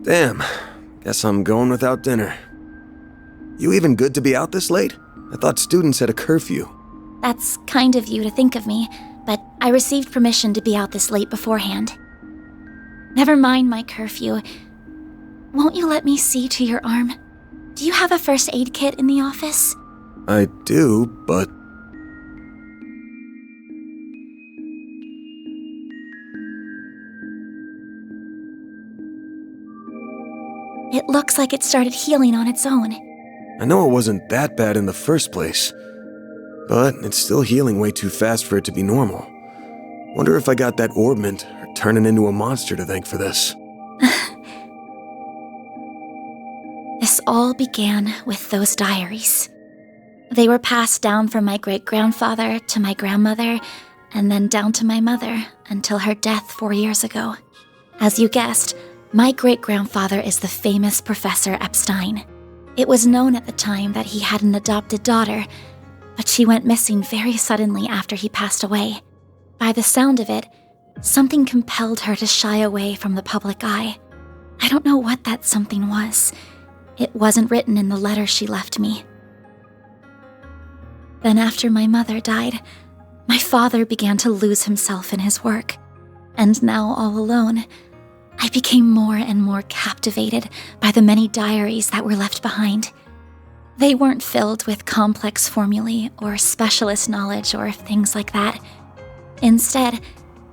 Damn, guess I'm going without dinner. You even good to be out this late? I thought students had a curfew. That's kind of you to think of me, but I received permission to be out this late beforehand. Never mind my curfew. Won't you let me see to your arm? Do you have a first aid kit in the office? I do, but... It looks like it started healing on its own. I know it wasn't that bad in the first place, but it's still healing way too fast for it to be normal. Wonder if I got that orbment or turning into a monster to thank for this. This all began with those diaries. They were passed down from my great-grandfather to my grandmother, and then down to my mother until her death 4 years ago. As you guessed, my great-grandfather is the famous Professor Epstein. It was known at the time that he had an adopted daughter, but she went missing very suddenly after he passed away. By the sound of it, something compelled her to shy away from the public eye. I don't know what that something was. It wasn't written in the letter she left me. Then after my mother died, my father began to lose himself in his work. And now all alone, I became more and more captivated by the many diaries that were left behind. They weren't filled with complex formulae or specialist knowledge or things like that. Instead,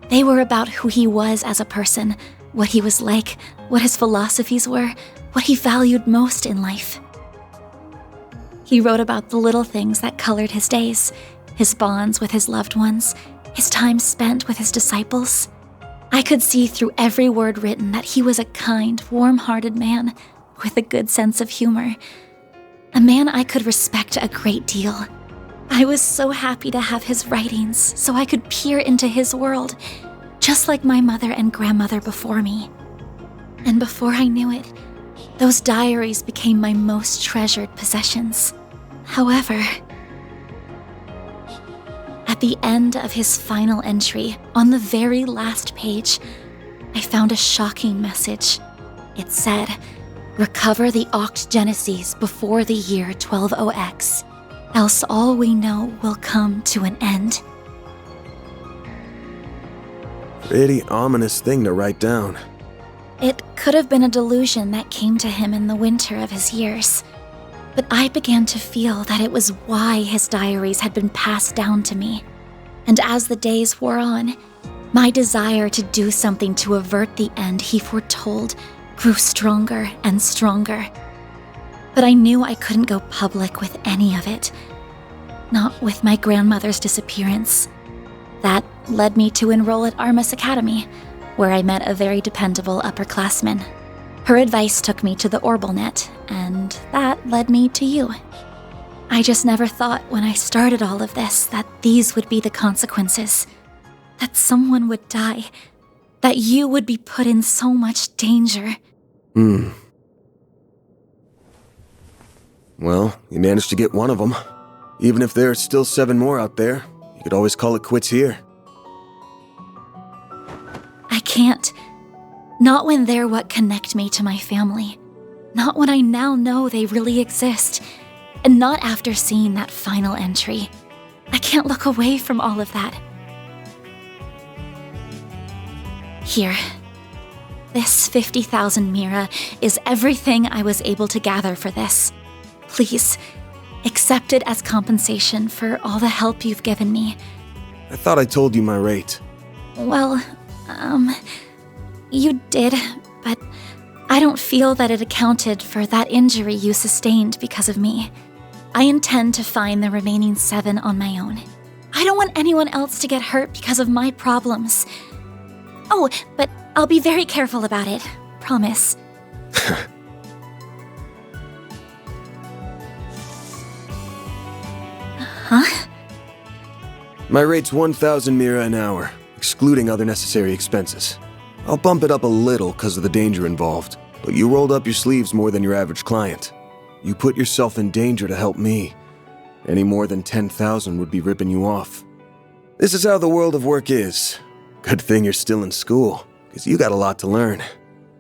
they were about who he was as a person, what he was like, what his philosophies were, what he valued most in life. He wrote about the little things that colored his days, his bonds with his loved ones, his time spent with his disciples. I could see through every word written that he was a kind, warm-hearted man with a good sense of humor. A man I could respect a great deal. I was so happy to have his writings so I could peer into his world, just like my mother and grandmother before me. And before I knew it, those diaries became my most treasured possessions. However, at the end of his final entry, on the very last page, I found a shocking message. It said, "Recover the Oct Genesis before the year 120X, else all we know will come to an end." Pretty ominous thing to write down. It could have been a delusion that came to him in the winter of his years. But I began to feel that it was why his diaries had been passed down to me. And as the days wore on, my desire to do something to avert the end he foretold grew stronger and stronger. But I knew I couldn't go public with any of it. Not with my grandmother's disappearance. That led me to enroll at Armus Academy, where I met a very dependable upperclassman. Her advice took me to the Orbalnet, and that led me to you. I just never thought when I started all of this that these would be the consequences. That someone would die. That you would be put in so much danger. Well, you managed to get one of them. Even if there are still 7 more out there, you could always call it quits here. I can't. Not when they're what connect me to my family. Not when I now know they really exist. And not after seeing that final entry. I can't look away from all of that. Here. This 50,000 Mira is everything I was able to gather for this. Please, accept it as compensation for all the help you've given me. I thought I told you my rate. Well, you did, but I don't feel that it accounted for that injury you sustained because of me. I intend to find the remaining 7 on my own. I don't want anyone else to get hurt because of my problems. Oh, but I'll be very careful about it. Promise. Huh? My rate's 1,000 Mira an hour, excluding other necessary expenses. I'll bump it up a little because of the danger involved, but you rolled up your sleeves more than your average client. You put yourself in danger to help me. Any more than 10,000 would be ripping you off. This is how the world of work is. Good thing you're still in school, because you got a lot to learn.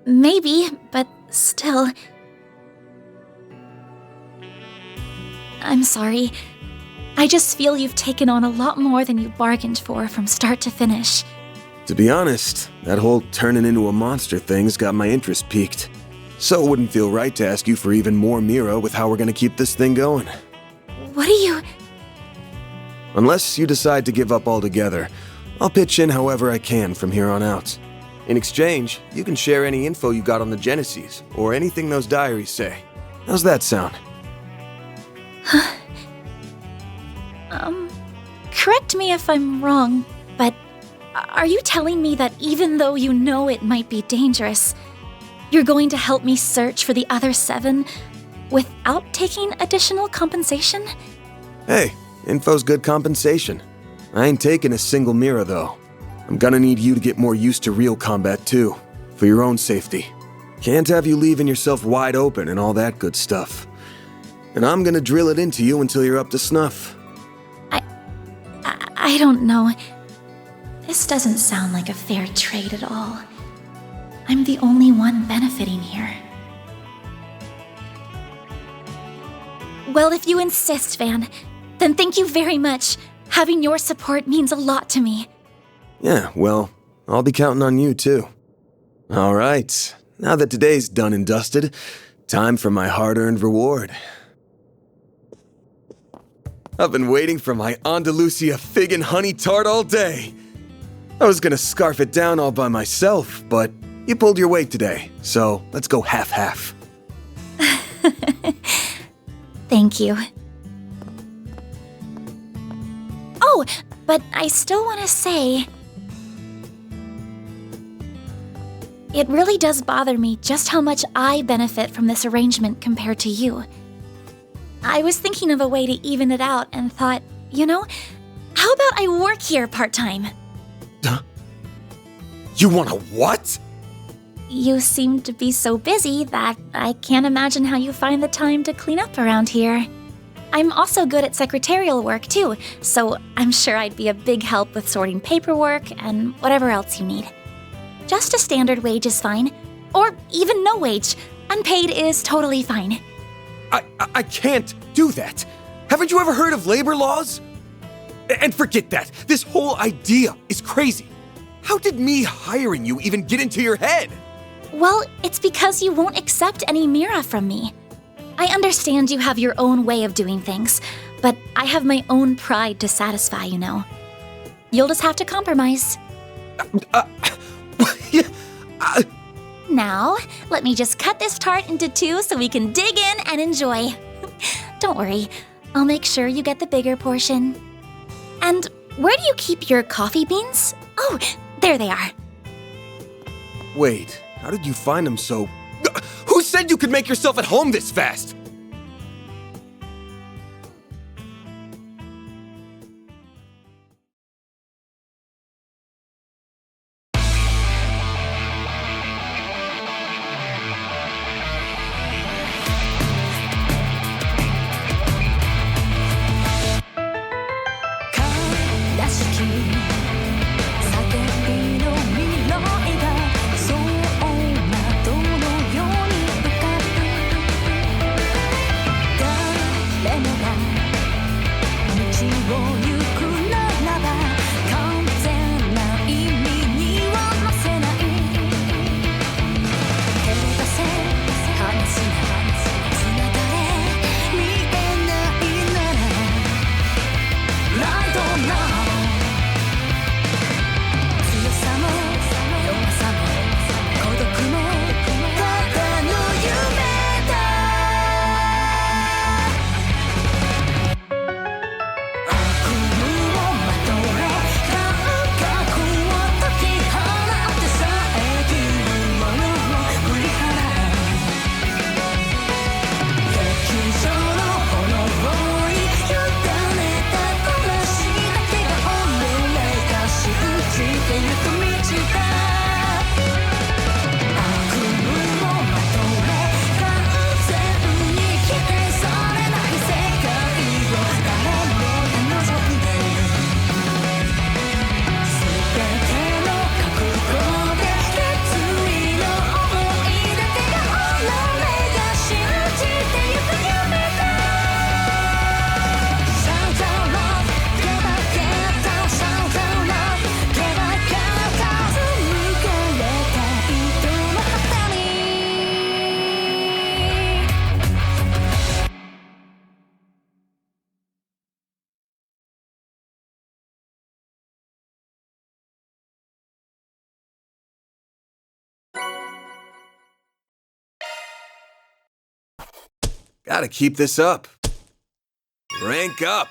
Maybe, but still... I'm sorry. I just feel you've taken on a lot more than you bargained for from start to finish. To be honest, that whole turning into a monster thing's got my interest piqued. So it wouldn't feel right to ask you for even more Mira with how we're gonna keep this thing going. What are you... Unless you decide to give up altogether, I'll pitch in however I can from here on out. In exchange, you can share any info you got on the Genesis, or anything those diaries say. How's that sound? Correct me if I'm wrong, but are you telling me that even though you know it might be dangerous, you're going to help me search for the other 7 without taking additional compensation? Hey, info's good compensation. I ain't taking a single Mira, though. I'm gonna need you to get more used to real combat, too, for your own safety. Can't have you leaving yourself wide open and all that good stuff. And I'm gonna drill it into you until you're up to snuff. I don't know. This doesn't sound like a fair trade at all. I'm the only one benefiting here. Well, if you insist, Van, then thank you very much. Having your support means a lot to me. Yeah, well, I'll be counting on you, too. All right, now that today's done and dusted, time for my hard-earned reward. I've been waiting for my Andalusia fig and honey tart all day. I was gonna scarf it down all by myself, but you pulled your weight today, so let's go half-half. Thank you. Oh, but I still want to say... It really does bother me just how much I benefit from this arrangement compared to you. I was thinking of a way to even it out and thought, you know, how about I work here part-time? You want a what? You seem to be so busy that I can't imagine how you find the time to clean up around here. I'm also good at secretarial work too, so I'm sure I'd be a big help with sorting paperwork and whatever else you need. Just a standard wage is fine, or even no wage. Unpaid is totally fine. I can't do that. Haven't you ever heard of labor laws? And forget that. This whole idea is crazy. How did me hiring you even get into your head? Well, it's because you won't accept any Mira from me. I understand you have your own way of doing things, but I have my own pride to satisfy, you know. You'll just have to compromise. Now, let me just cut this tart into 2 so we can dig in and enjoy. Don't worry, I'll make sure you get the bigger portion. And where do you keep your coffee beans? Oh, there they are. Wait, how did you find them so... Who said you could make yourself at home this fast? Gotta keep this up. Rank up.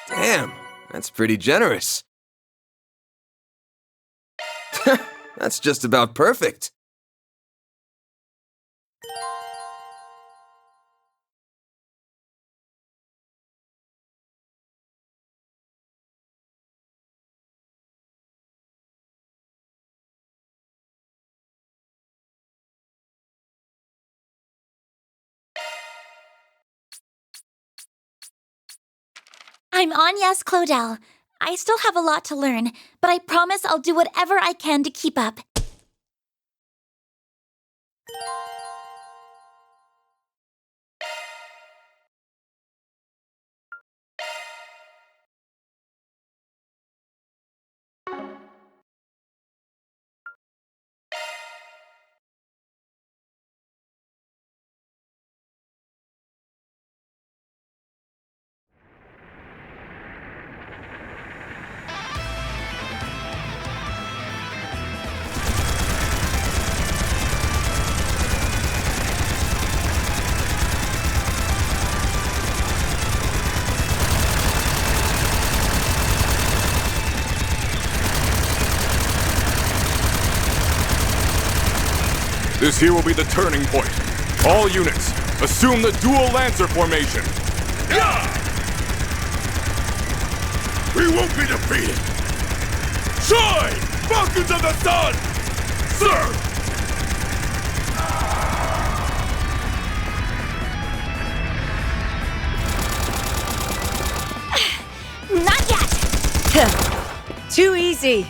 Damn, that's pretty generous. That's just about perfect. I'm Agnès Claudel. I still have a lot to learn, but I promise I'll do whatever I can to keep up. This here will be the turning point. All units, assume the dual Lancer formation. Yeah! We won't be defeated! Shine! Falcons of the Sun! Sir! Not yet! Too easy.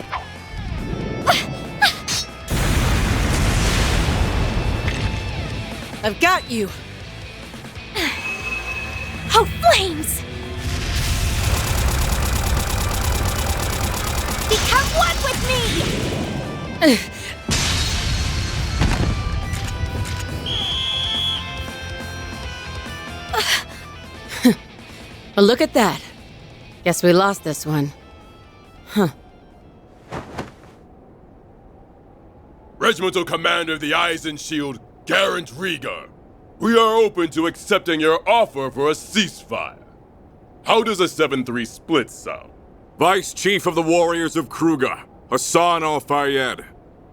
I've got you. Oh, flames! Become one with me! Well, look at that. Guess we lost this one. Huh. Regimental Commander of the Eisen Shield, Garant Rieger. We are open to accepting your offer for a ceasefire. How does a 7-3 split sound? Vice Chief of the Warriors of Kruger, Hassan Al-Fayyad.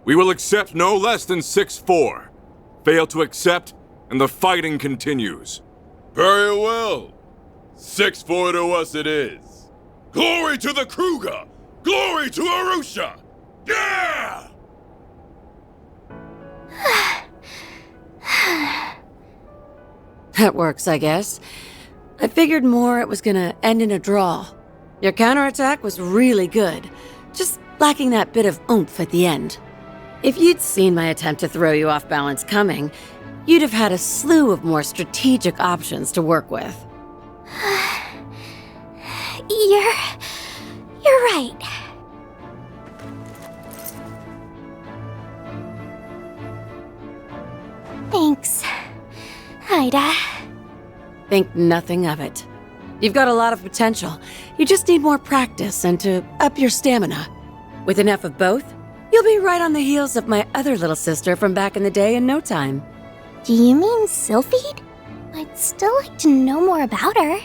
We will accept no less than 6-4. Fail to accept, and the fighting continues. Very well. 6-4 to us it is. Glory to the Kruger! Glory to Arusha! Yeah! That works, I guess. I figured more it was gonna end in a draw. Your counterattack was really good, just lacking that bit of oomph at the end. If you'd seen my attempt to throw you off balance coming, you'd have had a slew of more strategic options to work with. You're right. Thanks, Ida. Think nothing of it. You've got a lot of potential. You just need more practice and to up your stamina. With enough of both, you'll be right on the heels of my other little sister from back in the day in no time. Do you mean Sylphide? I'd still like to know more about her.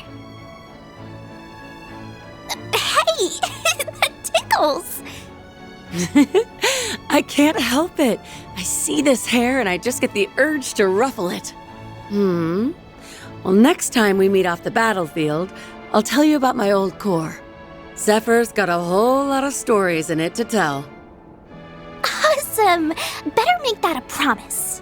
Hey! That tickles! I can't help it. I see this hair and I just get the urge to ruffle it. Well, next time we meet off the battlefield, I'll tell you about my old corps. Zephyr's got a whole lot of stories in it to tell. Awesome! Better make that a promise.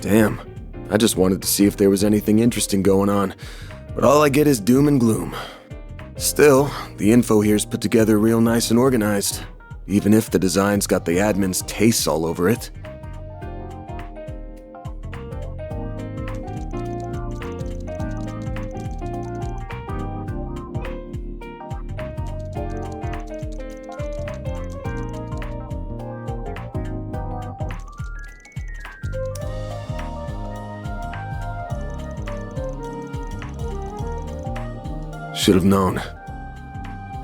Damn. I just wanted to see if there was anything interesting going on, but all I get is doom and gloom. Still, the info here's put together real nice and organized, even if the design's got the admin's tastes all over it. Should have known.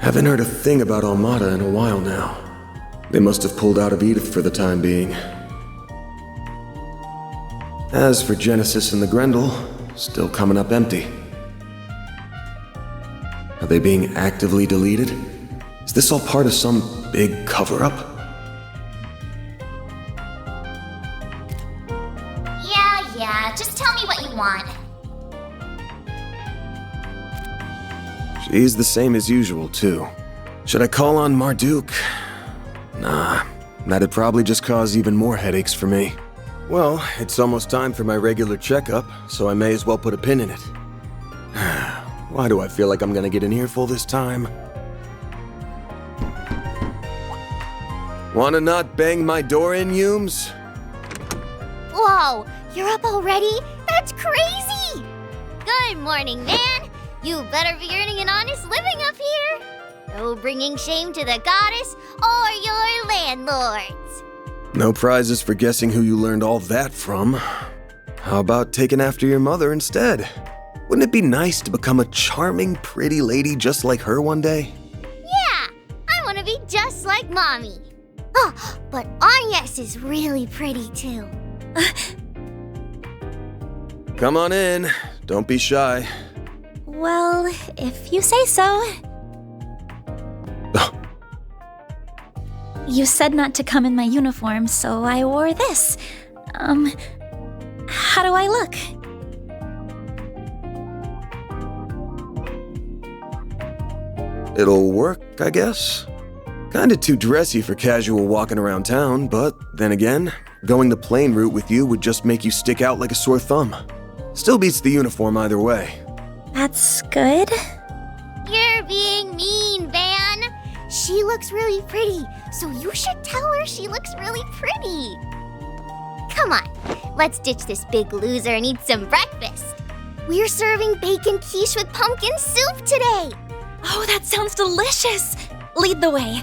Haven't heard a thing about Almada in a while now. They must have pulled out of Edith for the time being. As for Genesis and the Grendel, still coming up empty. Are they being actively deleted? Is this all part of some big cover-up? Yeah, just tell me what you want. She's the same as usual, too. Should I call on Marduk? Nah, that'd probably just cause even more headaches for me. Well, it's almost time for my regular checkup, so I may as well put a pin in it. Why do I feel like I'm gonna get an earful this time? Wanna not bang my door in, Humes? Whoa, you're up already? That's crazy! Good morning, man. You better be earning an honest living up here. No bringing shame to the goddess or your landlords. No prizes for guessing who you learned all that from. How about taking after your mother instead? Wouldn't it be nice to become a charming, pretty lady just like her one day? Yeah, I want to be just like Mommy. Oh, but Agnès is really pretty too. Come on in. Don't be shy. Well, if you say so. You said not to come in my uniform, so I wore this. How do I look? It'll work, I guess. Kinda too dressy for casual walking around town, but then again, going the plain route with you would just make you stick out like a sore thumb. Still beats the uniform either way. That's good. You're being mean, Van. She looks really pretty, so you should tell her she looks really pretty. Come on, let's ditch this big loser and eat some breakfast. We're serving bacon quiche with pumpkin soup today. Oh, that sounds delicious. Lead the way.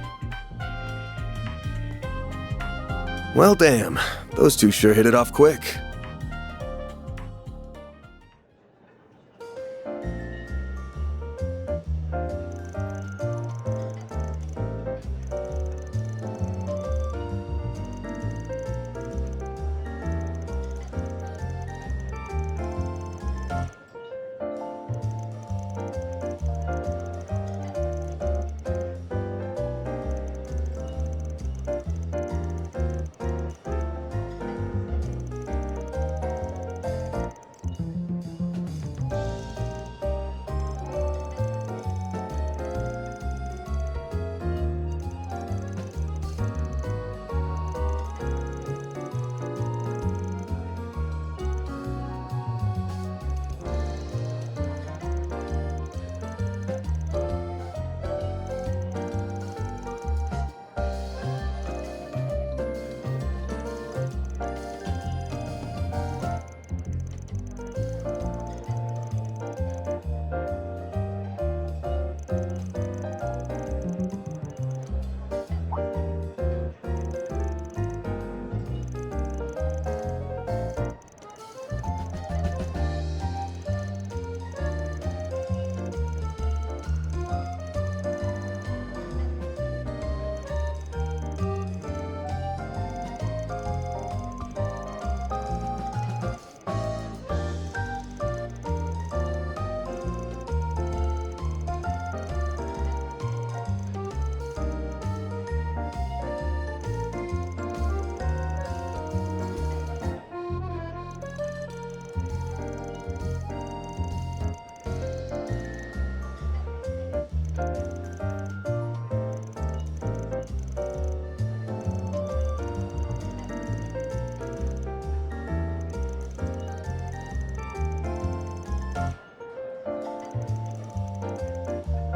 Well, damn. Those two sure hit it off quick.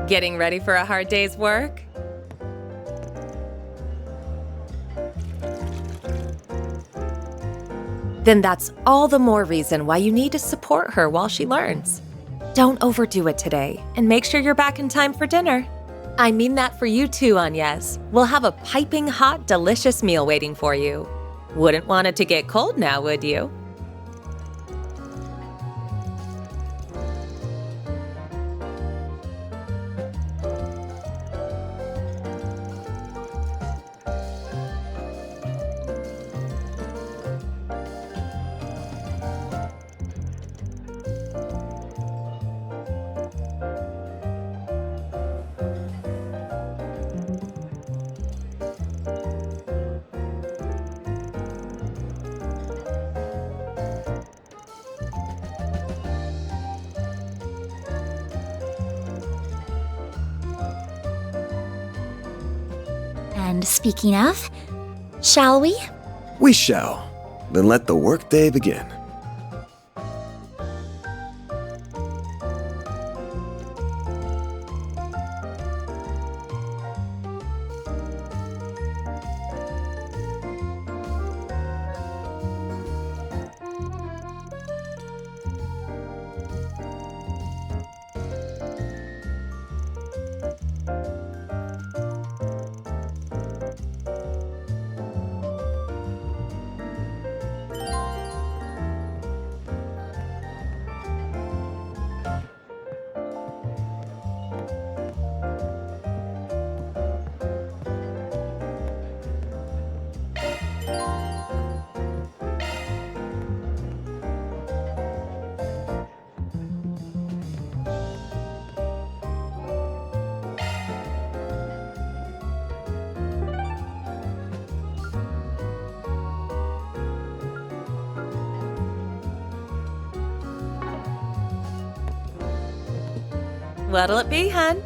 Getting ready for a hard day's work? Then that's all the more reason why you need to support her while she learns. Don't overdo it today, and make sure you're back in time for dinner. I mean that for you too, Agnès. We'll have a piping hot, delicious meal waiting for you. Wouldn't want it to get cold now, would you? And speaking of, shall we? We shall. Then let the workday begin. What'll it be, hun?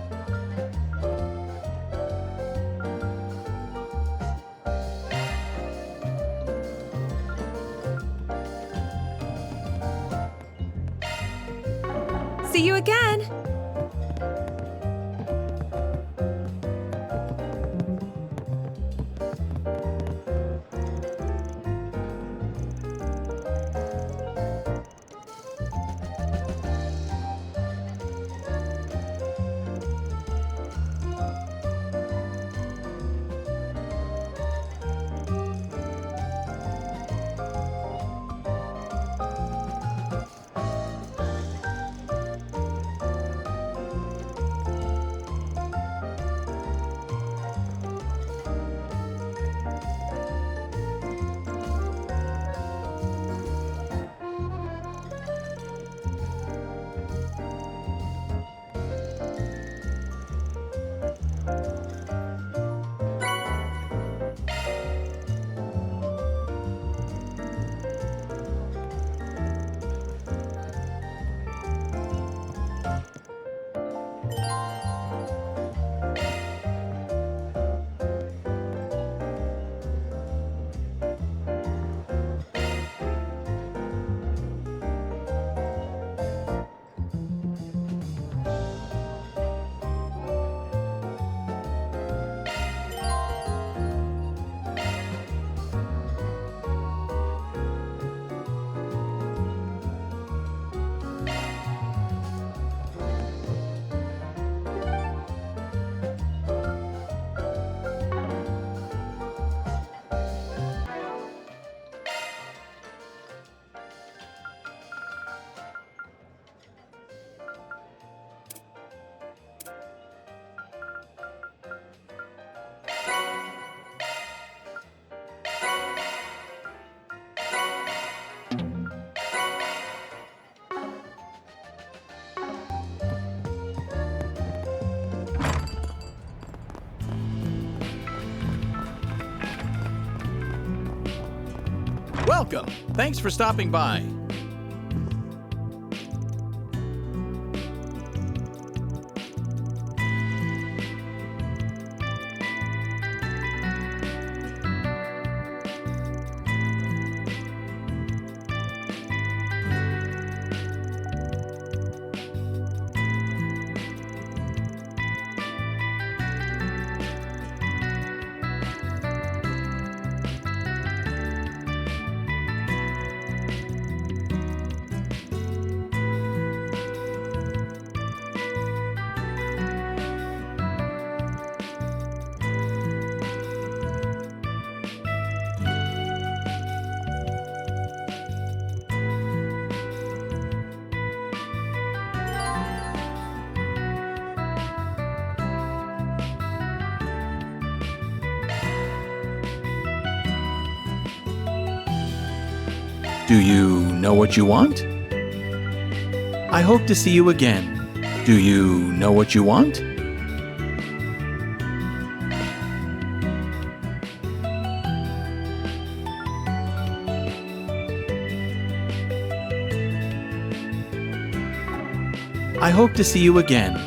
See you again! Welcome. Thanks for stopping by. Do you know what you want? I hope to see you again. Do you know what you want? I hope to see you again.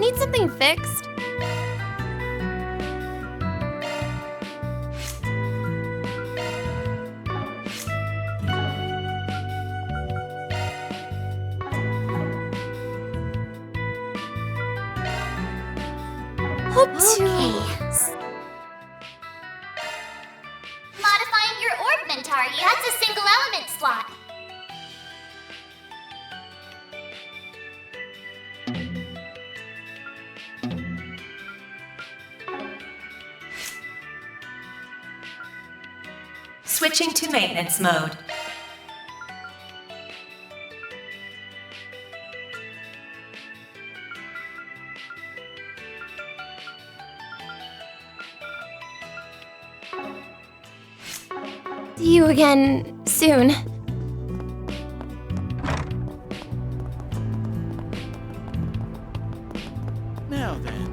Need something fixed? Okay. Modifying your orb mentor, that's a single element slot. Switching to maintenance mode. See you again Soon. Now then.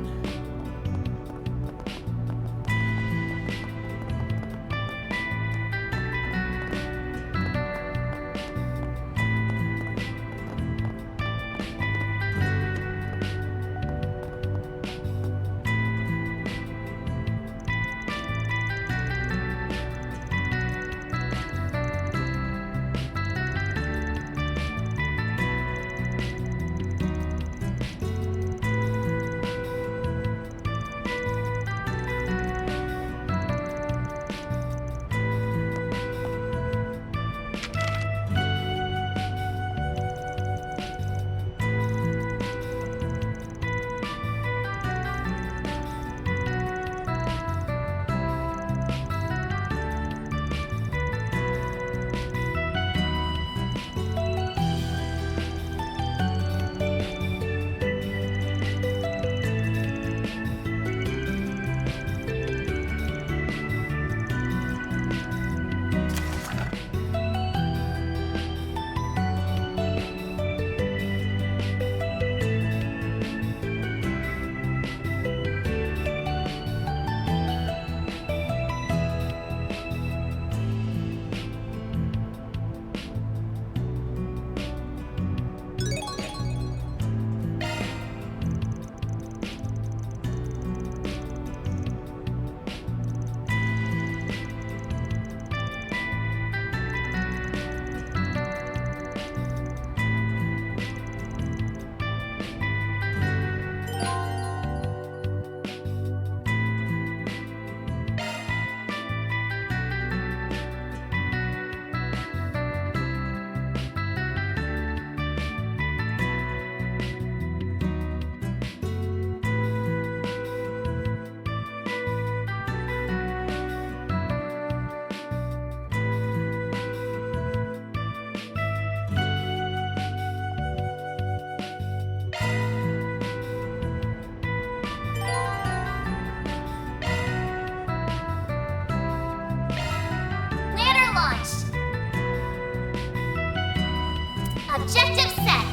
Objective set.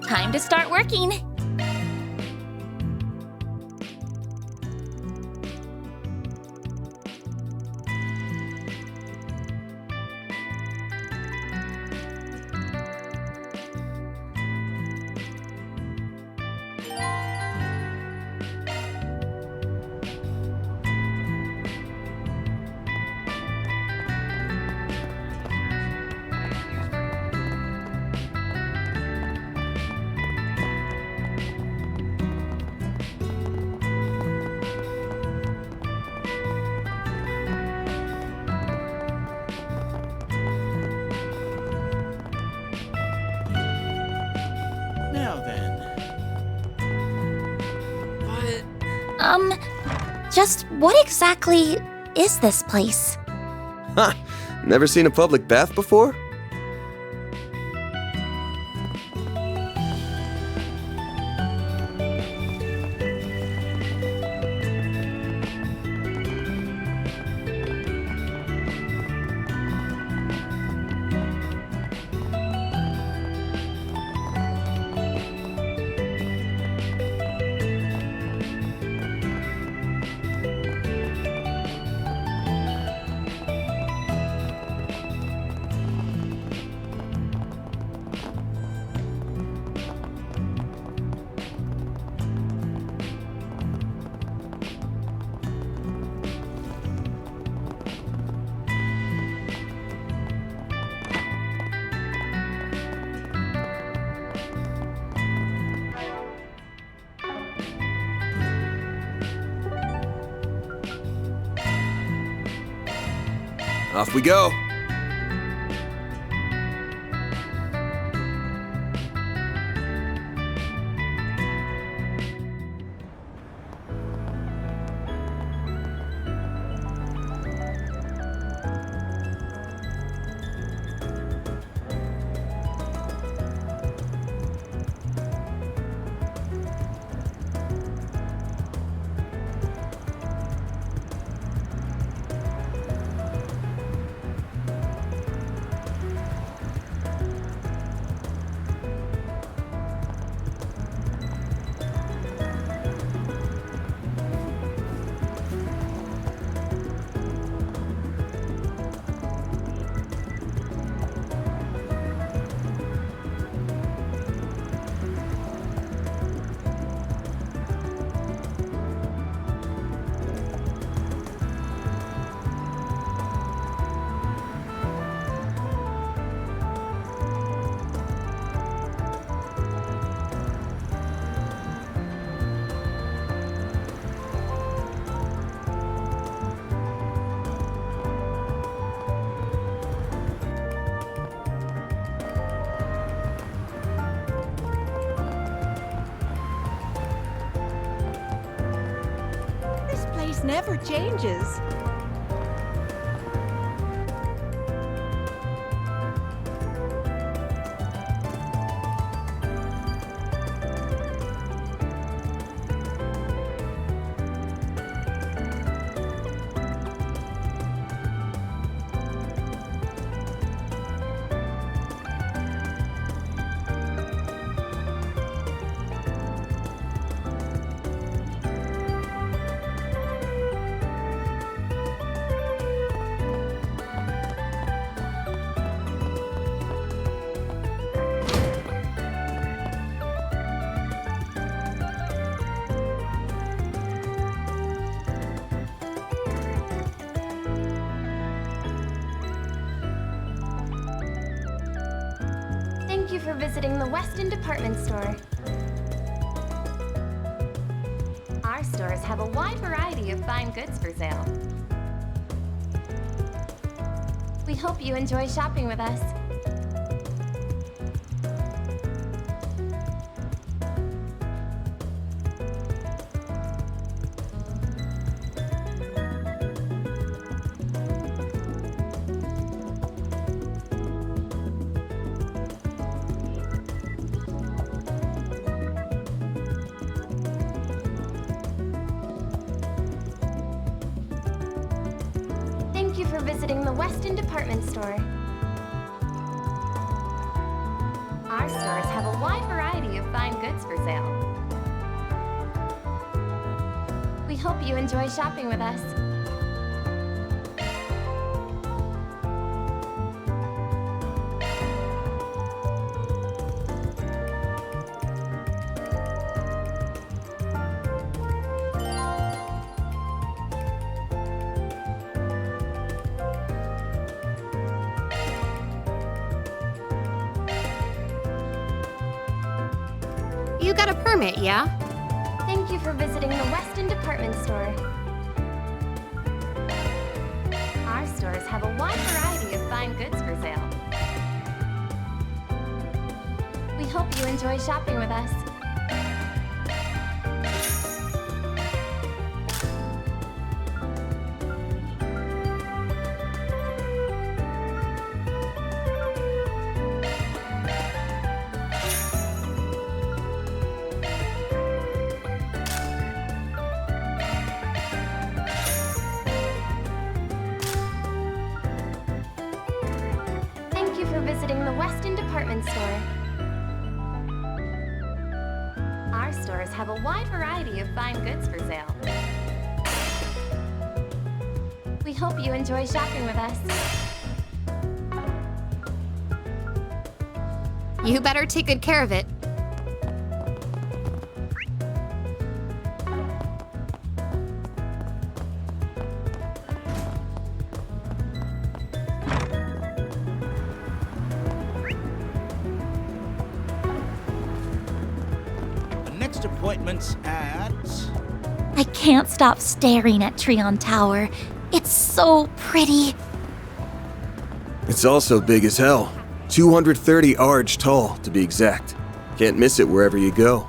Time to start working. Now then. Just what exactly is this place? Ha! Never seen a public bath before? Off we go. Never changes. Thank you for visiting the Weston Department Store. Our stores have a wide variety of fine goods for sale. We hope you enjoy shopping with us. Thank you for visiting the Weston Department Store. Our stores have a wide variety of fine goods for sale. We hope you enjoy shopping with us. You got a permit, yeah? Thank you for visiting the Weston Department Store. Our stores have a wide variety of fine goods for sale. We hope you enjoy shopping with us. Thank you for visiting the Weston Department Store. Our stores have a wide variety of fine goods for sale. We hope you enjoy shopping with us. You better take good care of it. The next appointment's at... I can't stop staring at Treon Tower. It's so pretty. It's also big as hell. 230 arge tall, to be exact. Can't miss it wherever you go.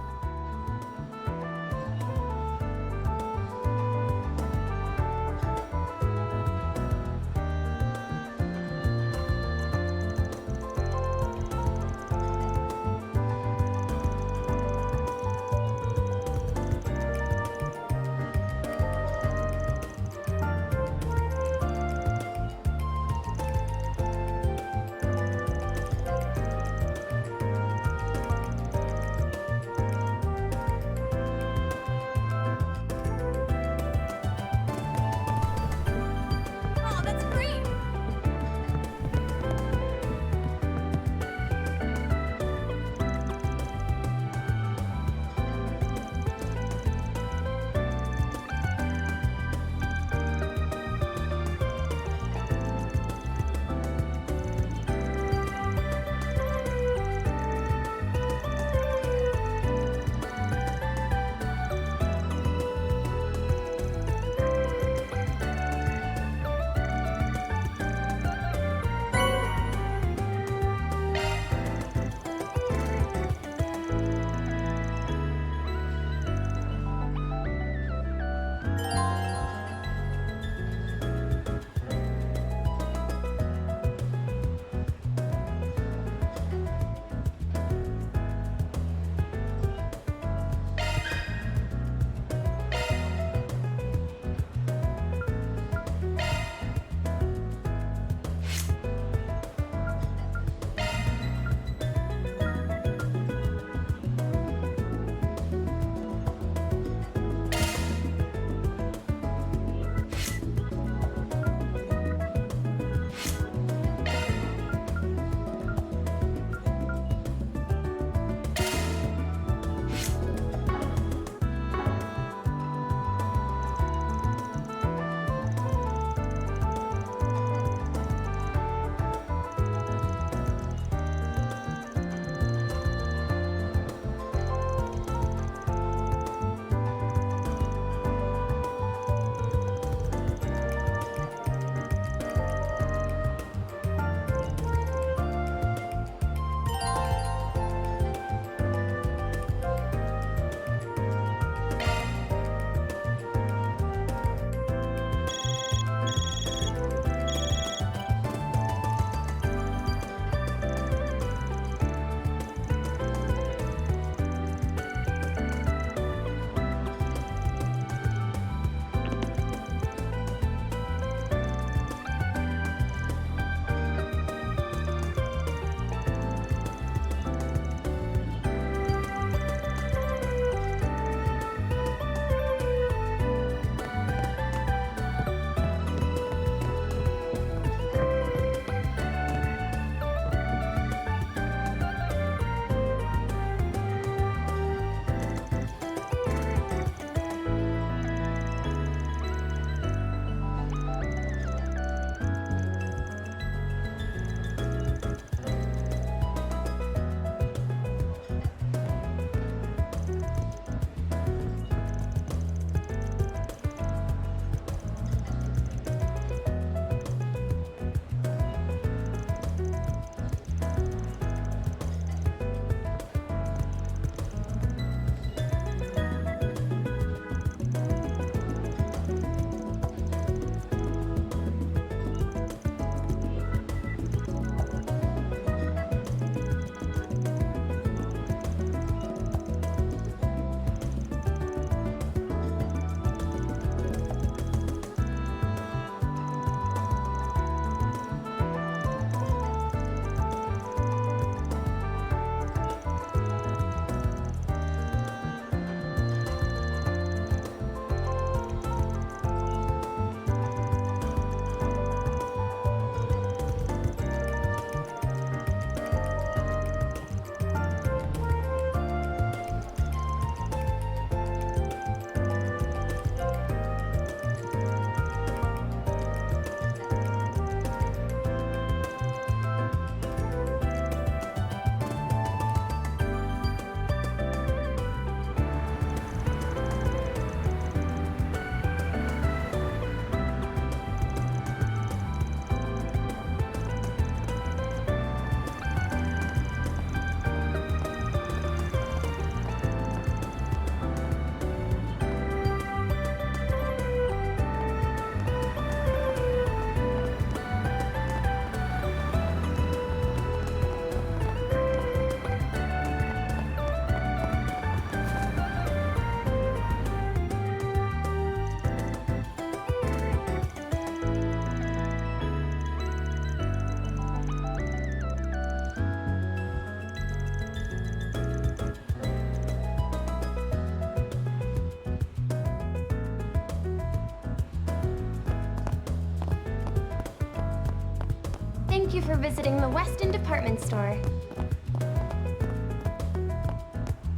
you for visiting the Weston Department Store.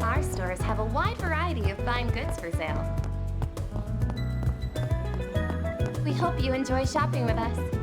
Our stores have a wide variety of fine goods for sale. We hope you enjoy shopping with us.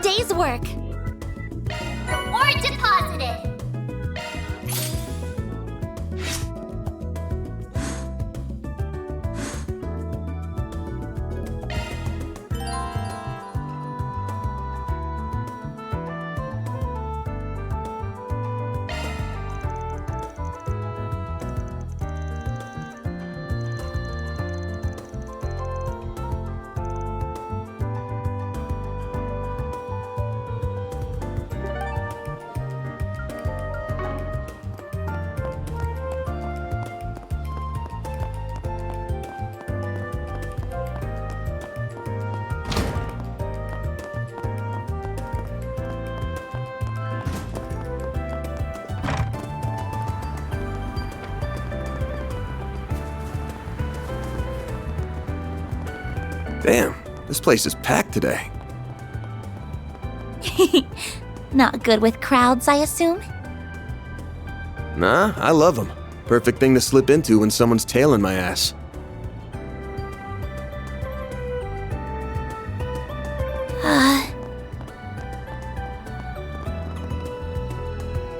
day's work. Reward deposited. Damn, this place is packed today. Not good with crowds, I assume? Nah, I love them. Perfect thing to slip into when someone's tailing my ass.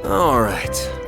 All right.